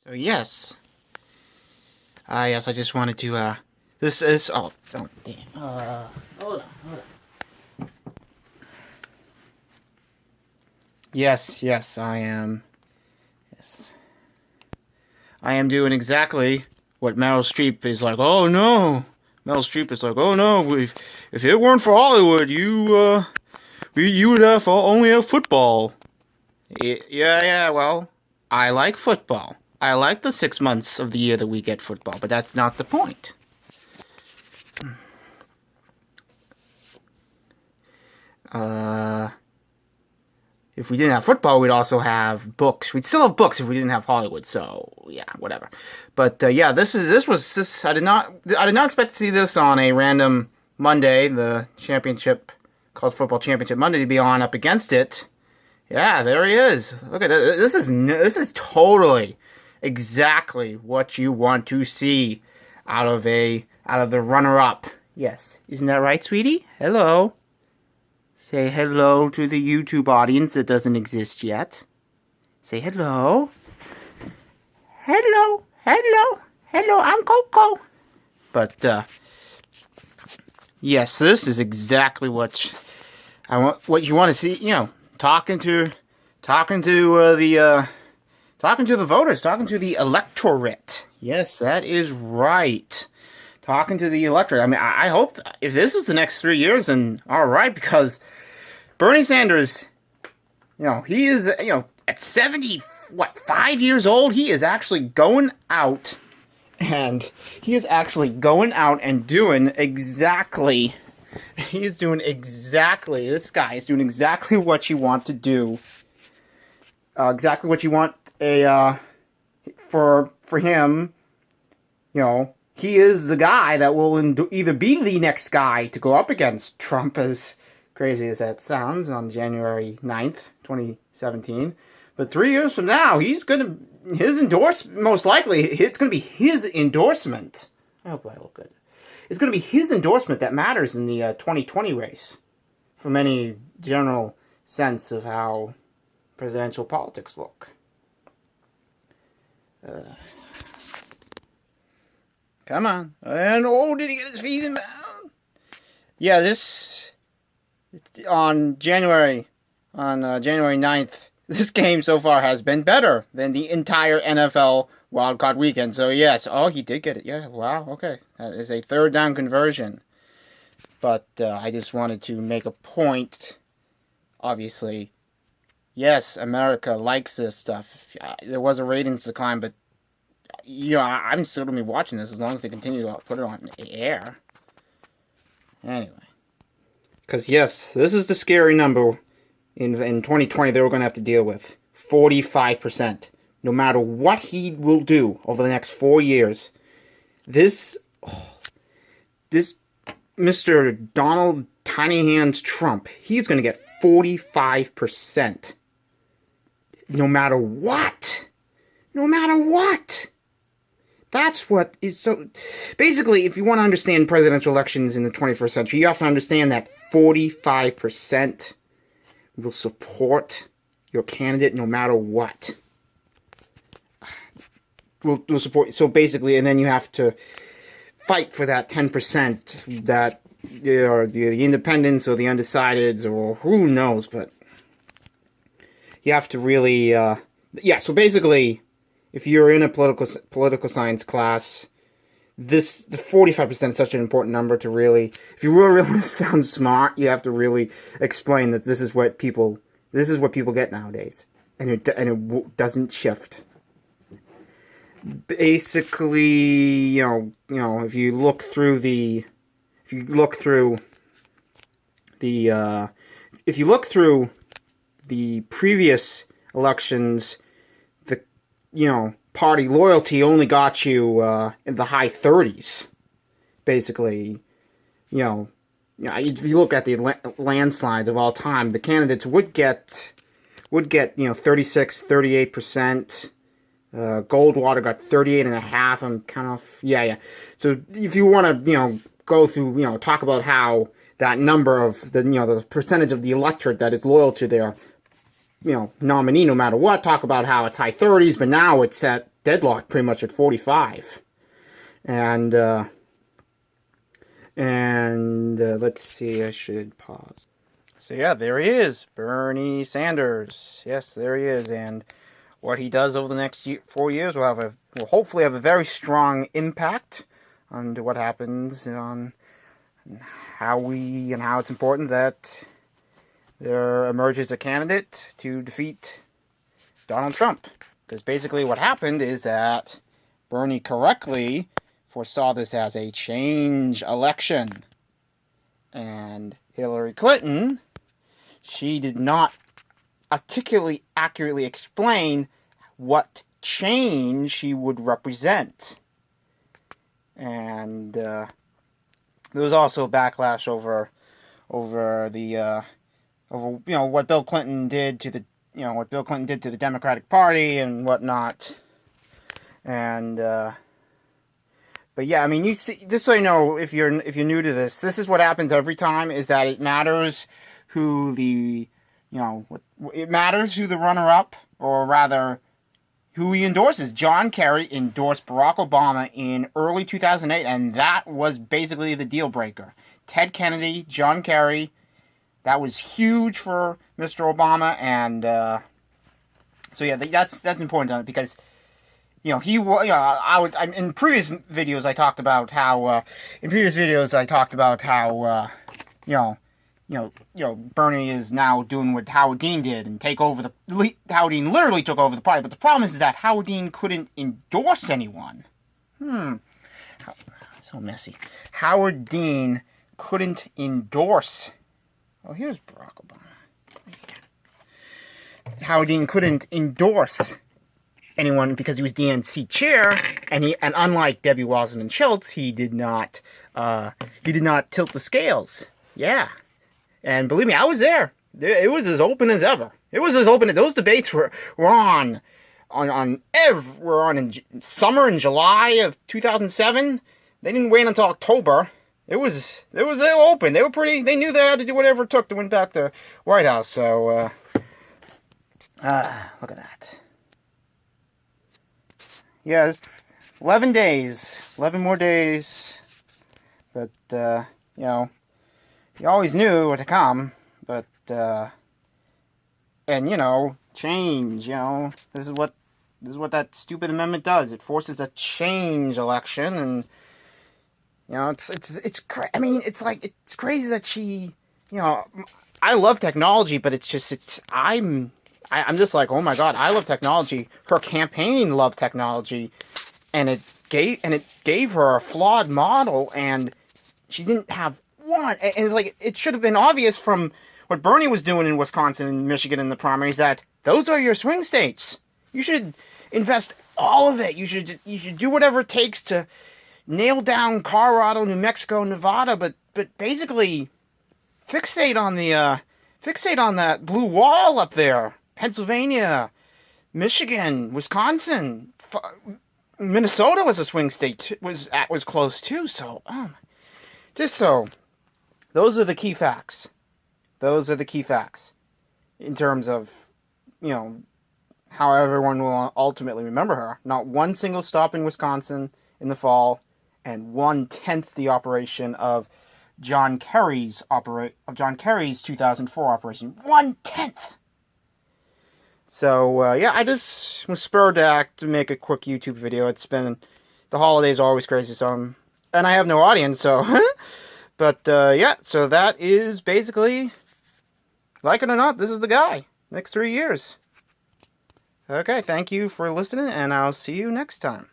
So yes. Yes, I just wanted to, this is, oh damn. Hold on. Yes, I am. Yes. I am doing exactly what Meryl Streep is like, oh no. Meryl Streep is like, oh no, if it weren't for Hollywood, you would only have football. Yeah, well, I like football. I like the 6 months of the year that we get football, but that's not the point. If we didn't have football, we'd also have books. We'd still have books if we didn't have Hollywood. So yeah, whatever. But yeah, this. I did not expect to see this on a random Monday, the championship, college football championship Monday, to be on up against it. Yeah, there he is. Look at this. This is totally exactly what you want to see out of the runner-up. Yes, isn't that right, sweetie? Hello. Say hello to the YouTube audience that doesn't exist yet. Say hello. Hello, I'm Coco. But yes, this is exactly what you want to see. You know, talking to the voters, talking to the electorate. Yes, that is right. Talking to the electorate. I mean, I hope if this is the next 3 years, then all right, because Bernie Sanders, he is, at 5 years old, he is actually going out and doing exactly, this guy is doing exactly what you want to do, exactly what you want for him, he is the guy that will either be the next guy to go up against Trump, as crazy as that sounds, on January 9th, 2017. But 3 years from now, most likely, it's going to be his endorsement. I hope I look good. It's going to be his endorsement that matters in the 2020 race, from any general sense of how presidential politics look. Come on. And did he get his feet in bound? Yeah, on January 9th, this game so far has been better than the entire NFL wildcard weekend. So yes, he did get it. Yeah, wow, okay. That is a third down conversion. But I just wanted to make a point. Obviously, yes, America likes this stuff. There was a ratings decline, but I'm still going to be watching this as long as they continue to put it on the air. Anyway. Because, yes, this is the scary number in 2020 they were going to have to deal with. 45%. No matter what he will do over the next 4 years, this Mr. Donald Tiny Hands Trump, he's going to get 45%. No matter what. No matter what. That's what is so... Basically, if you want to understand presidential elections in the 21st century, you have to understand that 45% will support your candidate no matter what. Will support... So basically, and then you have to fight for that 10% that are the independents or the undecideds or who knows, but you have to really... so basically... If you're in a political science class, the 45% is such an important number to really, if you really want to sound smart, you have to really explain that this is what people get nowadays, and it doesn't shift. Basically, if you look through the previous elections, party loyalty only got you in the high 30s. Basically, if you look at the landslides of all time, the candidates would get 36, 38%. Goldwater got 38.5. I'm kind of yeah. So if you want to go through talk about how that number of the percentage of the electorate that is loyal to their nominee no matter what, talk about how it's high 30s, but now it's deadlocked pretty much at 45. And let's see, I should pause. So yeah, there he is, Bernie Sanders. Yes, there he is, and what he does over the next 4 years will hopefully have a very strong impact on what happens on how it's important that there emerges a candidate to defeat Donald Trump. Because basically what happened is that Bernie correctly foresaw this as a change election. And Hillary Clinton, she did not accurately explain what change she would represent. And there was also a backlash over what Bill Clinton did to the Democratic Party and whatnot. And but yeah, I mean, you see, just so you know, if you're new to this is what happens every time, is that it matters who it matters who the runner-up, or rather, who he endorses. John Kerry endorsed Barack Obama in early 2008, and that was basically the deal breaker. Ted Kennedy, John Kerry, that was huge for Mr. Obama, and so yeah, that's important because in previous videos I talked about how Bernie is now doing what Howard Dean did and Howard Dean literally took over the party. But the problem is that Howard Dean couldn't endorse anyone. So messy. Howard Dean couldn't endorse. Oh, here's Barack Obama. Howard Dean couldn't endorse anyone because he was DNC chair, and unlike Debbie Wasserman Schultz, he did not tilt the scales. Yeah. And believe me, I was there. It was as open as ever. It was as open as those debates were on in summer in July of 2007. They didn't wait until October. They were open. They were pretty. They knew they had to do whatever it took to win back the White House. So look at that. Yeah, 11 days, 11 more days. But you always knew what to come, but, change, this is what that stupid amendment does. It forces a change election, and, it's crazy that she, I love technology, but I'm just like, oh my God, I love technology. Her campaign loved technology, and it gave her a flawed model, and she didn't have one. And it's like, it should have been obvious from what Bernie was doing in Wisconsin and Michigan in the primaries that those are your swing states. You should invest all of it. You should do whatever it takes to nail down Colorado, New Mexico, Nevada, but basically fixate on that blue wall up there. Pennsylvania, Michigan, Wisconsin, Minnesota was a swing state. Was close too. So, those are the key facts. Those are the key facts in terms of, how everyone will ultimately remember her. Not one single stop in Wisconsin in the fall, and 1/10 the operation of John Kerry's 2004 operation. 1/10. So I just was spurred to act to make a quick YouTube video. It's been the holidays are always crazy, and I have no audience, so. But so that is basically, like it or not, this is the guy. Next 3 years. Okay, thank you for listening, and I'll see you next time.